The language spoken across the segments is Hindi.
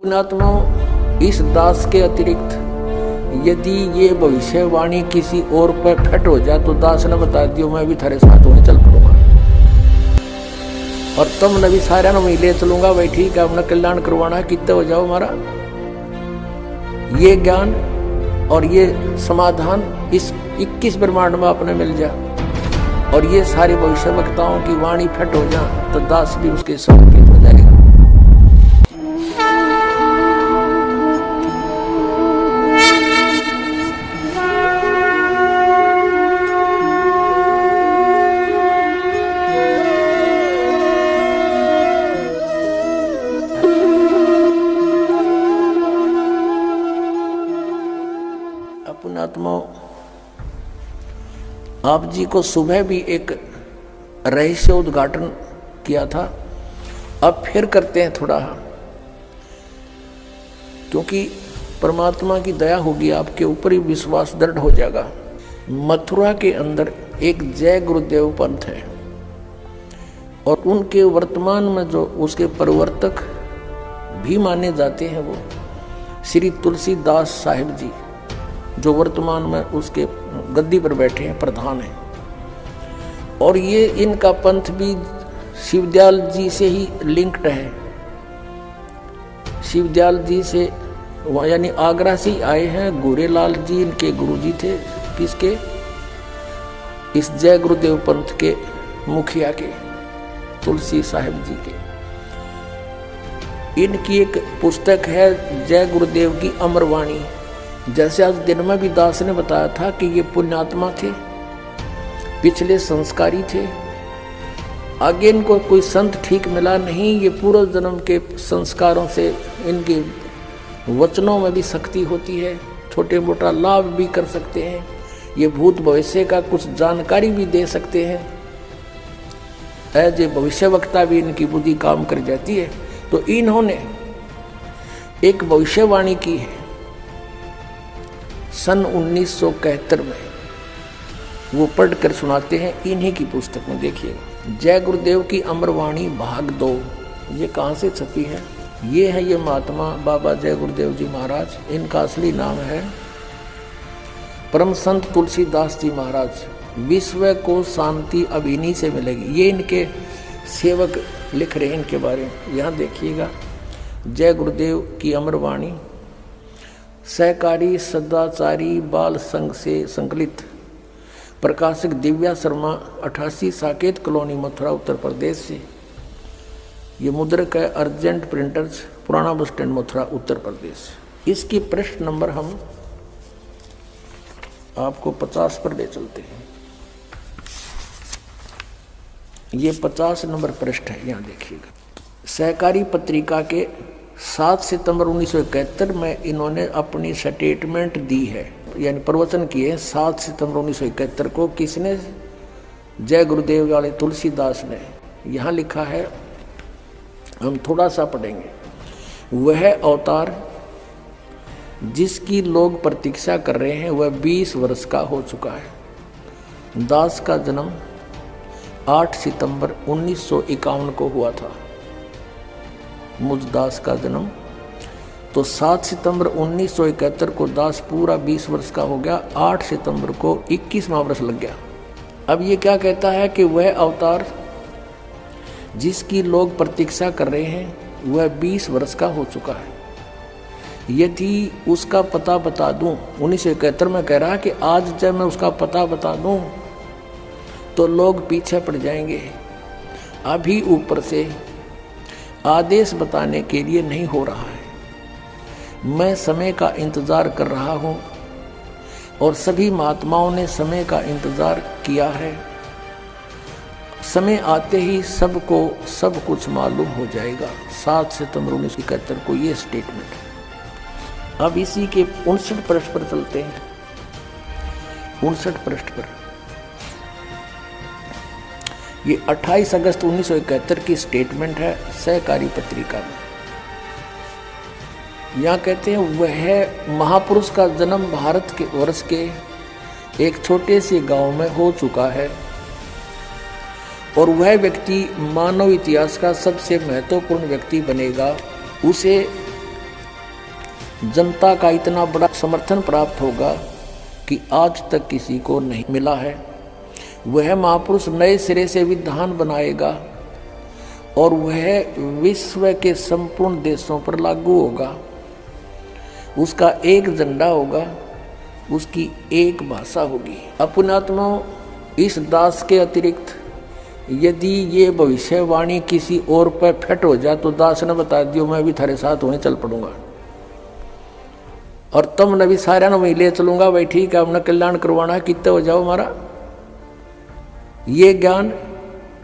पुण्यात्माओं, इस दास के अतिरिक्त यदि ये भविष्यवाणी किसी और पर फट हो जाए तो दास ने बता दियो मैं भी थारे साथ वहीं चल पड़ूंगा और तुम न भी सारा न ले चलूंगा। भाई ठीक है, अपना कल्याण करवाना है, कितने हो जाओ हमारा। ये ज्ञान और ये समाधान इस 21 ब्रह्मांड में अपने मिल जाए और ये सारे भविष्य वक्ताओं की वाणी फट हो जाए तो दास भी उसके समर्पित हो जाएगा। पुण्यात्माओं, आप जी को सुबह भी एक रहस्य उद्घाटन किया था, अब फिर करते हैं थोड़ा, क्योंकि परमात्मा की दया होगी आपके ऊपर ही विश्वास दृढ़ हो जाएगा। मथुरा के अंदर एक जय गुरुदेव पंथ है और उनके वर्तमान में जो उसके प्रवर्तक भी माने जाते हैं वो श्री तुलसीदास साहिब जी, जो वर्तमान में उसके गद्दी पर बैठे हैं, प्रधान हैं। और ये इनका पंथ भी शिवदयाल जी से ही लिंक्ड है। शिवदयाल जी से यानी आगरा से ही आए हैं। गोरेलाल जी इनके गुरुजी थे, किसके? इस जय गुरुदेव पंथ के मुखिया के, तुलसी साहिब जी के। इनकी एक पुस्तक है जय गुरुदेव की अमरवाणी। जैसे आज दिन में भी दास ने बताया था कि ये पुण्यात्मा थे, पिछले संस्कारी थे, आगे इनको कोई संत ठीक मिला नहीं। ये पूर्व जन्म के संस्कारों से इनके वचनों में भी शक्ति होती है, छोटे मोटा लाभ भी कर सकते हैं, ये भूत भविष्य का कुछ जानकारी भी दे सकते हैं। एज ए भविष्य वक्ता भी इनकी बुद्धि काम कर जाती है। तो इन्होंने एक भविष्यवाणी की है सन 1971 में, वो पढ़ कर सुनाते हैं इन्हीं की पुस्तक में। देखिएगा, जय गुरुदेव की अमरवाणी भाग 2। ये कहाँ से छपी है? ये है ये महात्मा बाबा जय गुरुदेव जी महाराज। इनका असली नाम है परम संत तुलसीदास जी महाराज। विश्व को शांति अब इन्हीं से मिलेगी। ये इनके सेवक लिख रहे हैं इनके बारे में। यहाँ देखिएगा, जय गुरुदेव की अमरवाणी सहकारी सदाचारी बाल संघ से संकलित, प्रकाशक दिव्या शर्मा, 88 साकेत कॉलोनी, मथुरा, उत्तर प्रदेश से। ये मुद्रक है अर्जेंट प्रिंटर्स, पुराना बस स्टैंड, मथुरा, उत्तर प्रदेश। इसकी पृष्ठ नंबर हम आपको 50 पर ले चलते हैं। ये 50 नंबर पृष्ठ है। यहाँ देखिएगा, सहकारी पत्रिका के 7 सितंबर 1971 में इन्होंने अपनी स्टेटमेंट दी है, यानी प्रवचन किए 7 सितंबर 1971 को। किसने? जय गुरुदेव वाले तुलसीदास ने। यहाँ लिखा है, हम थोड़ा सा पढ़ेंगे। वह अवतार जिसकी लोग प्रतीक्षा कर रहे हैं वह 20 वर्ष का हो चुका है। दास का जन्म 8 सितंबर 1951 को हुआ था। मुझ दास का जन्म तो 7 सितंबर 1971 को दास पूरा 20 वर्ष का हो गया। 8 सितंबर को 21वां वर्ष लग गया। अब ये क्या कहता है कि वह अवतार जिसकी लोग प्रतीक्षा कर रहे हैं वह 20 वर्ष का हो चुका है। यदि उसका पता बता दूं, 1971 में कह रहा कि आज जब मैं उसका पता बता दूं तो लोग पीछे पड़ जाएंगे। अभी ऊपर से आदेश बताने के लिए नहीं हो रहा है। मैं समय का इंतजार कर रहा हूं और सभी महात्माओं ने समय का इंतजार किया है। समय आते ही सबको सब कुछ मालूम हो जाएगा। 7 सितंबर 1971 को ये स्टेटमेंट है। अब इसी के 59 पृष्ठ पर चलते हैं। 59 पृष्ठ पर ये 28 अगस्त 1971 की स्टेटमेंट है सहकारी पत्रिका में। यहाँ कहते हैं, वह महापुरुष का जन्म भारत के वर्ष के एक छोटे से गांव में हो चुका है और वह व्यक्ति मानव इतिहास का सबसे महत्वपूर्ण व्यक्ति बनेगा। उसे जनता का इतना बड़ा समर्थन प्राप्त होगा कि आज तक किसी को नहीं मिला है। वह महापुरुष नए सिरे से विधान बनाएगा और वह विश्व के संपूर्ण देशों पर लागू होगा। उसका एक झंडा होगा, उसकी एक भाषा होगी। अपनात्मा इस दास के अतिरिक्त यदि ये भविष्यवाणी किसी और पर फिट हो जाए तो दास ने बता दियो मैं भी थारे साथ होने चल पड़ूंगा और तुम ने भी सारा ने वहीं ले चलूंगा। भाई ठीक है, हमने कल्याण करवाना है, कितने हो जाओ हमारा। ये ज्ञान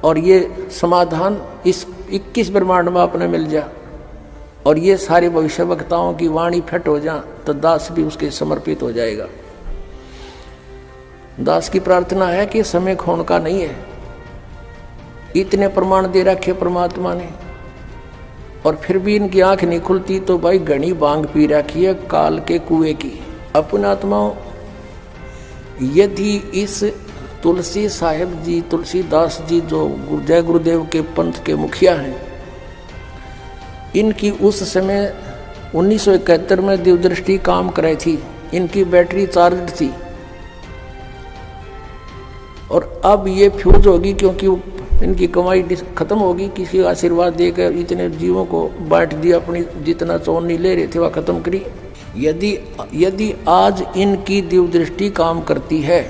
और ये समाधान इस 21 ब्रह्मांड में आपने मिल जा और ये सारे भविष्य वक्ताओं की वाणी फिट हो जा तो दास भी उसके समर्पित हो जाएगा। दास की प्रार्थना है कि समय खोने का नहीं है। इतने प्रमाण दे रखे परमात्मा ने और फिर भी इनकी आंख नहीं खुलती तो भाई घनी बांग पी रखी है काल के कुएं की। अपनात्माओं, यदि इस तुलसी साहिब जी, तुलसीदास जी जो जय गुरुदेव के पंथ के मुखिया हैं, इनकी उस समय 1971 में दिव्यदृष्टि काम कराई थी, इनकी बैटरी चार्ज थी और अब ये फ्यूज होगी क्योंकि इनकी कमाई खत्म होगी। किसी का आशीर्वाद देकर इतने जीवों को बांट दिया, अपनी जितना चौनी ले रहे थे वह खत्म करी। यदि आज इनकी दिव्यदृष्टि काम करती है,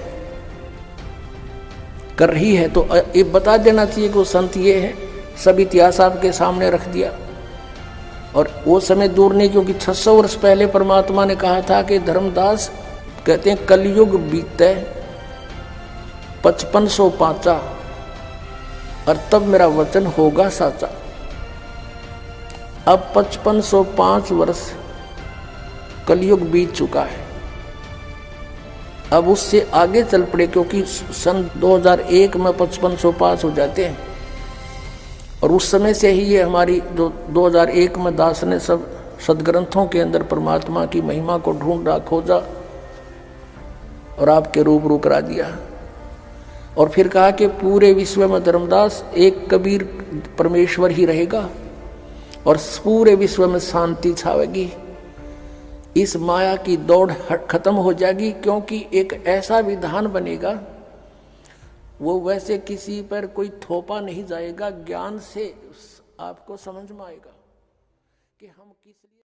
कर रही है, तो ये बता देना चाहिए कि वो संत ये है। सब इतिहास आपके सामने रख दिया और वो समय दूर नहीं, क्योंकि 600 वर्ष पहले परमात्मा ने कहा था कि धर्मदास कहते हैं कलयुग बीते 5505 और तब मेरा वचन होगा साचा। अब 5505 वर्ष कलयुग बीत चुका है। अब उससे आगे चल पड़े, क्योंकि सन 2001 में 5505 हो जाते हैं और उस समय से ही ये हमारी जो 2001 में दास ने सब सदग्रंथों के अंदर परमात्मा की महिमा को ढूंढा, खोजा और आपके रूबरू करा दिया। और फिर कहा कि पूरे विश्व में धर्मदास एक कबीर परमेश्वर ही रहेगा और पूरे विश्व में शांति छावेगी। इस माया की दौड़ खत्म हो जाएगी, क्योंकि एक ऐसा विधान बनेगा वो वैसे किसी पर कोई थोपा नहीं जाएगा। ज्ञान से आपको समझ में आएगा कि हम किस लिए